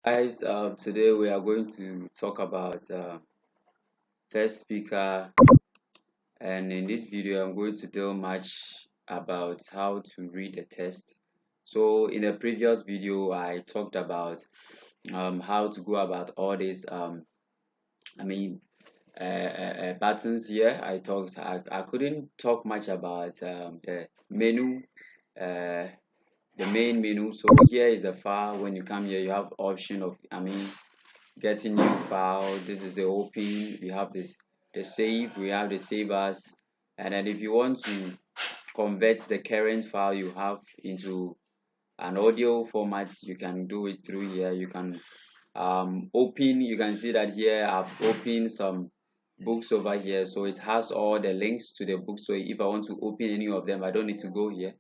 Guys, today we are going to talk about test speaker, and in this video I'm going to tell much about how to read a test. So in a previous video I talked about how to go about all these I mean buttons here. I couldn't talk much about the menu, uh, the main menu. So here is the file. When you come here you have option of getting new file. This is the open. We have this the save. We have the save as, and then if you want to convert the current file you have into an audio format, you can do it through here. You can open. You can see that here I've opened some books over here, so it has all the links to the books. So if I want to open any of them, I don't need to go here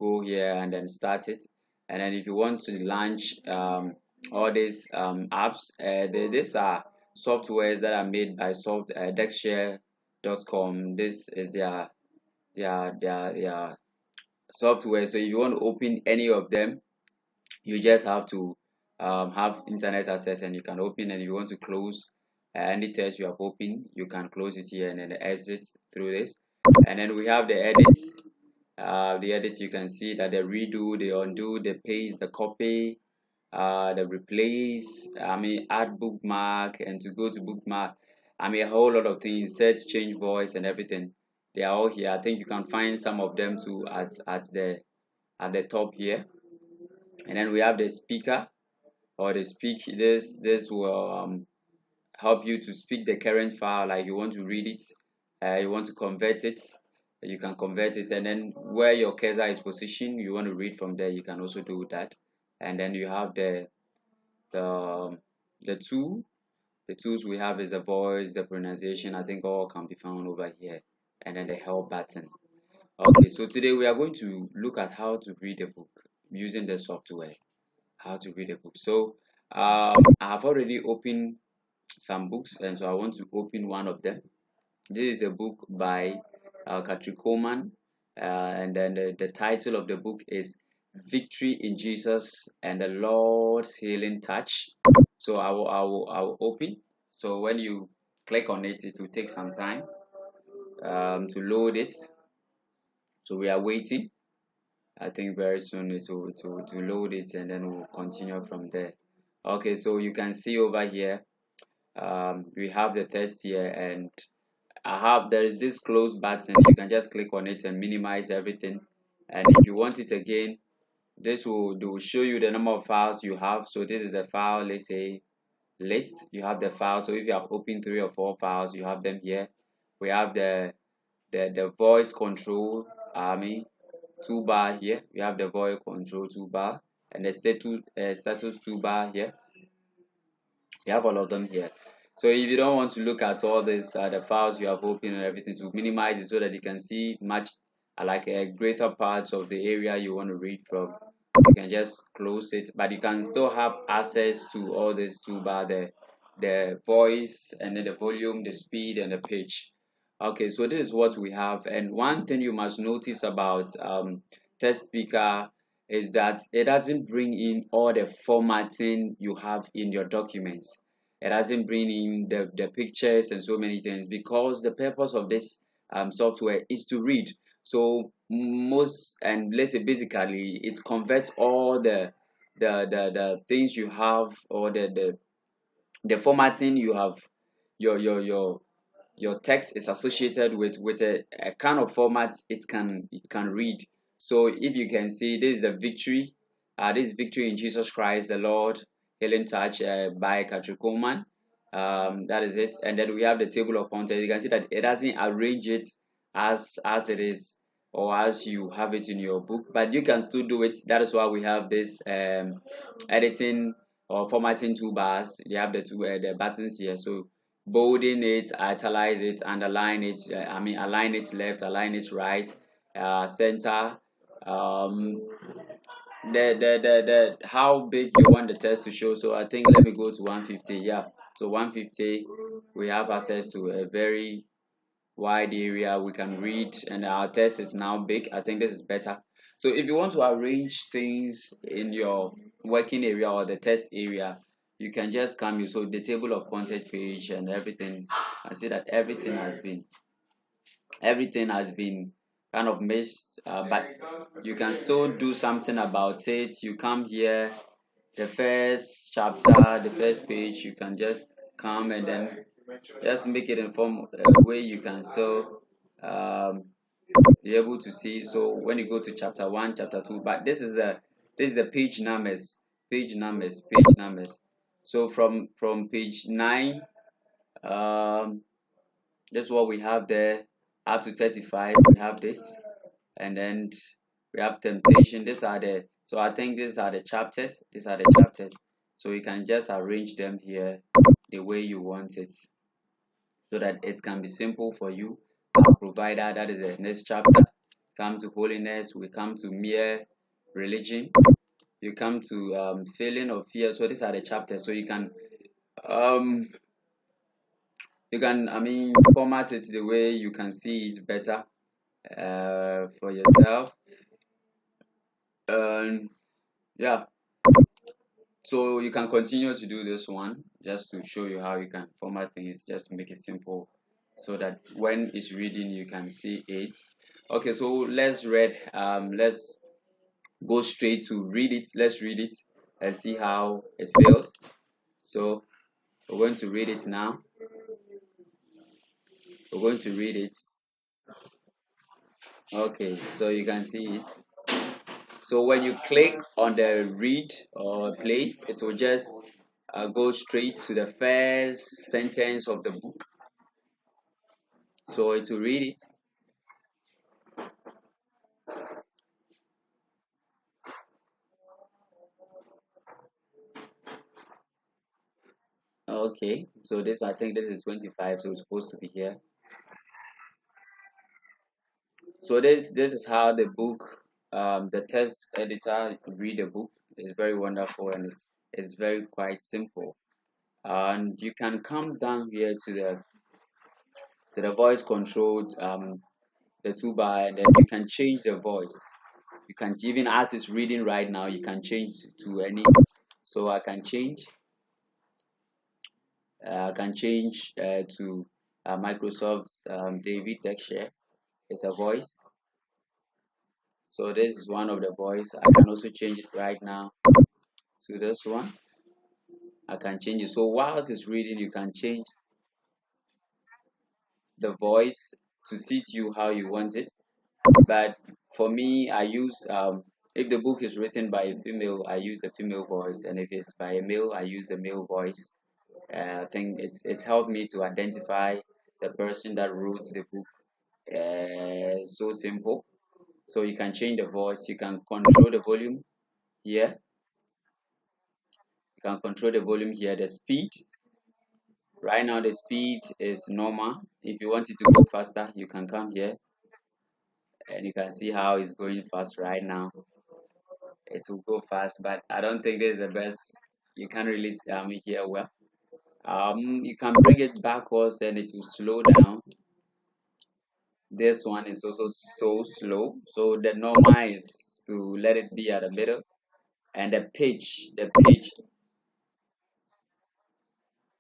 and then start it. And then if you want to launch all these apps, these are softwares that are made by dexshare.com. This is their software. So if you want to open any of them, you just have to have internet access, and you can open. And if you want to close any test you have opened, you can close it here and then exit through this. And then we have the edit. You can see that the redo, the undo, the paste, the copy, the replace, add bookmark, and to go to bookmark, a whole lot of things, set, change voice, and everything. They are all here. I think you can find some of them too at the top here. And then we have the speaker, or the speak. This will help you to speak the current file, like you want to read it, you want to convert it, you can convert it. And then where your cursor is positioned, you want to read from there, you can also do that. And then you have the the tool the tools we have is the voice, the pronunciation. I think all can be found over here. And then the help button. Okay, so today we are going to look at how to read a book using the software. How to read a book. So I have already opened some books, and so I want to open one of them. This is a book by Katri Coleman, and then the title of the book is Victory in Jesus and the Lord's Healing Touch. So I will open. So when you click on it, it will take some time to load it. So we are waiting. I think very soon it will to load it, and then we'll continue from there. Okay, so you can see over here we have the test here, and there is this close button. You can just click on it and minimize everything. And if you want it again, they will show you the number of files you have. So this is the file, let's say list. You have the file. So if you have opened 3 or 4 files, you have them here. We have the voice control toolbar here. We have the voice control toolbar and the status toolbar here. You have all of them here. So if you don't want to look at all this, the files you have opened and everything, to minimize it so that you can see much like a greater parts of the area you want to read from, you can just close it. But you can still have access to all this toolbar, the voice, and then the volume, the speed, and the pitch. Okay, so this is what we have. And one thing you must notice about test speaker is that it doesn't bring in all the formatting you have in your documents. It doesn't bring in the pictures and so many things, because the purpose of this software is to read. So most, and let's say basically, it converts all the things you have, or the formatting you have, your text is associated with a kind of format it can read. So if you can see, this is the victory, this is Victory in Jesus Christ the Lord Healing Touch by Katri Coleman. That is it. And then we have the table of contents. You can see that it doesn't arrange it as it is, or as you have it in your book, but you can still do it. That is why we have this editing or formatting toolbars. You have the buttons here. So bolding it, italize it, underline it, align it left, align it right, center, um the how big you want the text to show. So I think, let me go to 150. Yeah, so 150, we have access to a very wide area we can read, and our text is now big. I think this is better. So if you want to arrange things in your working area or the test area, you can just come here. So the table of content page and everything, I see that everything has been kind of missed, but you can still do something about it. You come here, the first chapter, the first page, you can just come and then just make it in form way you can still um, be able to see. So when you go to chapter 1, chapter 2, but this is the page numbers. So from page 9, um this is what we have there, up to 35 we have this, and then we have temptation. So I think these are the chapters. So you can just arrange them here the way you want it, so that it can be simple for you. Provider, that is the next chapter. Come to holiness, we come to mere religion, you come to feeling of fear. So these are the chapters. So um you can format it the way you can see it better for yourself. And yeah, so you can continue to do this one just to show you how you can format things, just to make it simple, so that when it's reading you can see it. Okay, so let's go straight to read it. Let's read it and see how it feels. So we're going to read it now. We're going to read it. Okay, so you can see it. So when you click on the read or play, it will just go straight to the first sentence of the book. So it will read it. Okay, so this, I think this is 25, so it's supposed to be here. So this is how the book, the text editor read the book. It's very wonderful, and it's very quite simple. And you can come down here to the voice controlled the toolbar, and then you can change the voice. You can, even as it's reading right now, you can change to any. So I can change to Microsoft's David Dexter. It's a voice. So this is one of the voice. I can also change it right now to this one. I can change it. So whilst it's reading, you can change the voice to suit you how you want it. But for me, I use if the book is written by a female, I use the female voice, and if it's by a male, I use the male voice. I think it's helped me to identify the person that wrote the book. So simple. So you can change the voice. You can control the volume here. You can control the volume here. The speed. Right now, the speed is normal. If you want it to go faster, you can come here, and you can see how it's going fast right now. It will go fast, but I don't think this is the best. You can't really hear well. You can bring it backwards and it will slow down. This one is also so slow. So the normal is to let it be at the middle, and the pitch,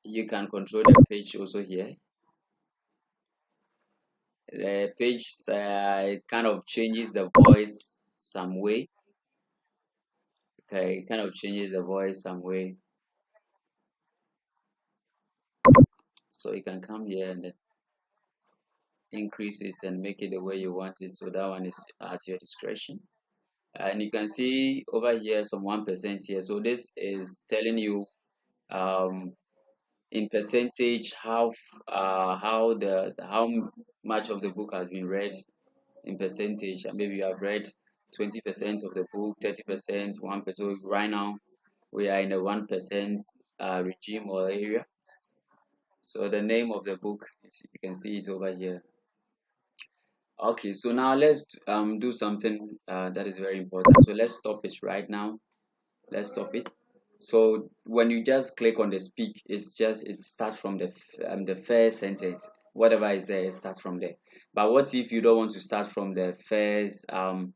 you can control the pitch also here. The pitch, it kind of changes the voice some way. Okay, it kind of changes the voice some way. So you can come here and then increase it and make it the way you want it. So that one is at your discretion. And you can see over here some 1% here. So this is telling you um, in percentage how much of the book has been read in percentage. And maybe you have read 20% of the book, 30%, 1%. So right now we are in a 1% regime or area. So the name of the book is, you can see it over here. Okay, so now let's do something that is very important. So let's stop it right now. Let's stop it. So when you just click on the speak, it starts from the first sentence. Whatever is there, it starts from there. But what if you don't want to start from the first um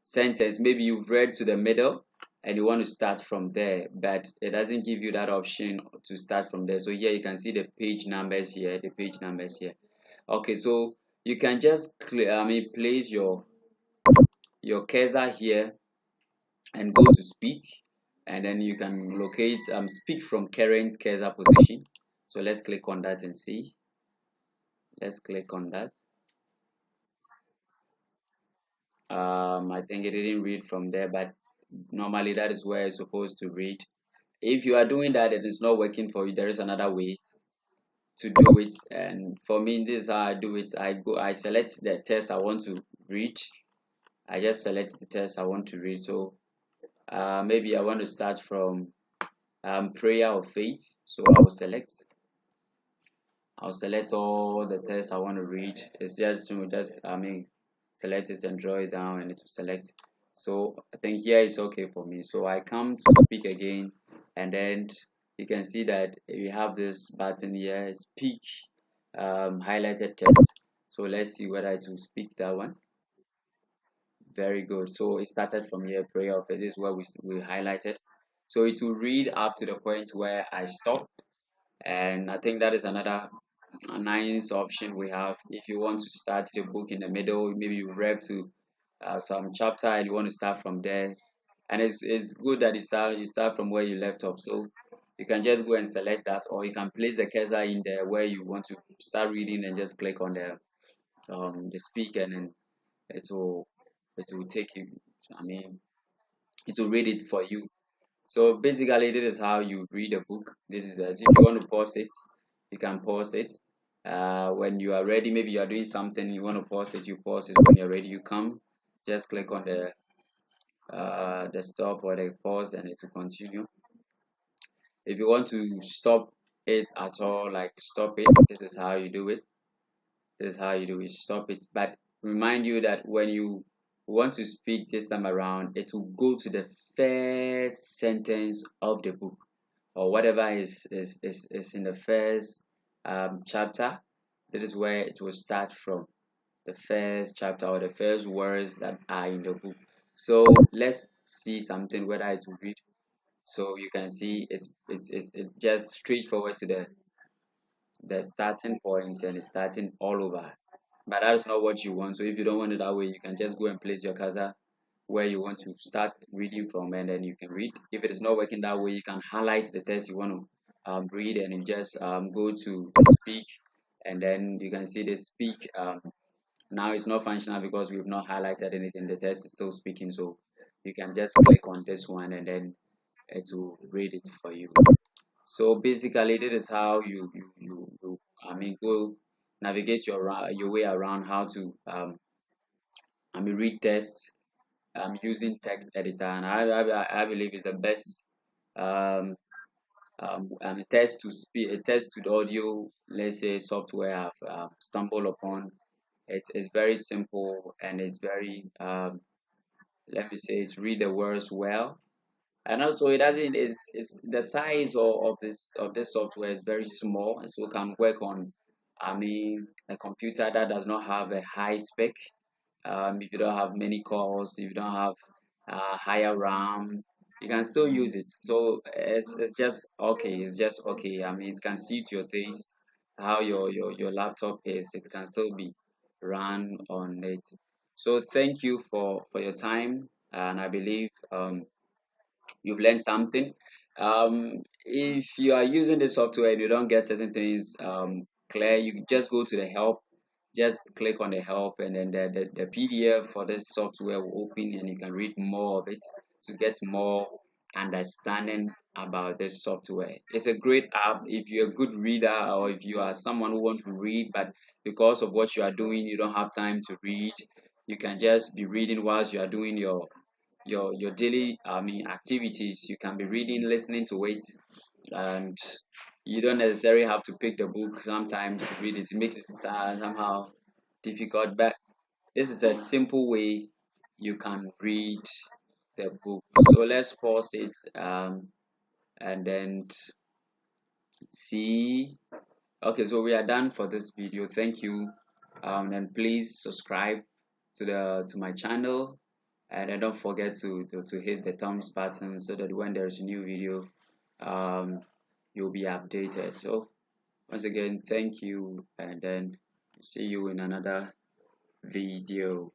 sentence? Maybe you've read to the middle, and you want to start from there, but it doesn't give you that option to start from there. So here you can see the page numbers here, the page numbers here. Okay, so you can just place your cursor here and go to speak, and then you can locate speak from current cursor position. So let's click on that and see. Let's click on that. I think it didn't read from there, but normally that is where it's supposed to read. If you are doing that, it is not working for you, there is another way to do it. And for me, this is how I do it. I select the text I want to read. I just select the text I want to read. So maybe I want to start from prayer of faith. So I'll select all the text I want to read. It's just to select it and draw it down, and it will select. So I think here is okay for me. So I come to speak again, and then you can see that we have this button here, speak, highlighted text. So let's see whether to speak that one. Very good. So it started from here, prayer of faith. This is where we highlighted. So it will read up to the point where I stop, and I think that is another a nice option we have. If you want to start the book in the middle, maybe you read to some chapter and you want to start from there, and it's good that you start from where you left off. So you can just go and select that, or you can place the cursor in there where you want to start reading and just click on the speak, and then it will it will take you, I mean it will read it for you. So basically, this is how you read a book. This is that if you want to pause it, you can pause it. When you are ready, maybe you are doing something, you want to pause it, you pause it. When you're ready, you come, just click on the stop or the pause, and it will continue. If you want to stop it at all, like stop it, this is how you do it. This is how you do it. Stop it. But remind you that when you want to speak this time around, it will go to the first sentence of the book, or whatever is in the first chapter. This is where it will start from, the first chapter or the first words that are in the book. So let's see something whether it will read. So you can see it's just straightforward to the starting point, and it's starting all over. But that's not what you want. So if you don't want it that way, you can just go and place your cursor where you want to start reading from, and then you can read. If it is not working that way, you can highlight the text you want to read, and you just go to speak, and then you can see the speak. Now it's not functional because we've not highlighted anything. The text is still speaking, so you can just click on this one, and then it will read it for you. So basically, this is how you go navigate your way around how to read text using text editor, and I believe is the best um, a text to the audio, let's say, software I've stumbled upon. It's very simple, and it's very let me say it read the words well, and also it doesn't it's the size of this software is very small, and so can work on a computer that does not have a high spec. If you don't have many cores, if you don't have higher RAM, you can still use it. So it's just okay. It's just okay. It can suit your taste, how your laptop is. It can still be run on it. So thank you for your time, and I believe you've learned something. If you are using the software and you don't get certain things clear, you just go to the help, just click on the help, and then the PDF for this software will open, and you can read more of it to get more understanding about this software. It's a great app if you're a good reader, or if you are someone who wants to read, but because of what you are doing, you don't have time to read. You can just be reading whilst you are doing your daily activities. You can be reading, listening to it, and you don't necessarily have to pick the book sometimes to read it. It makes it somehow difficult, but this is a simple way you can read the book. So let's pause it and then see. Okay, so we are done for this video. Thank you, and please subscribe to my channel, and then don't forget to hit the thumbs button so that when there's a new video, you'll be updated. So once again, thank you, and then see you in another video.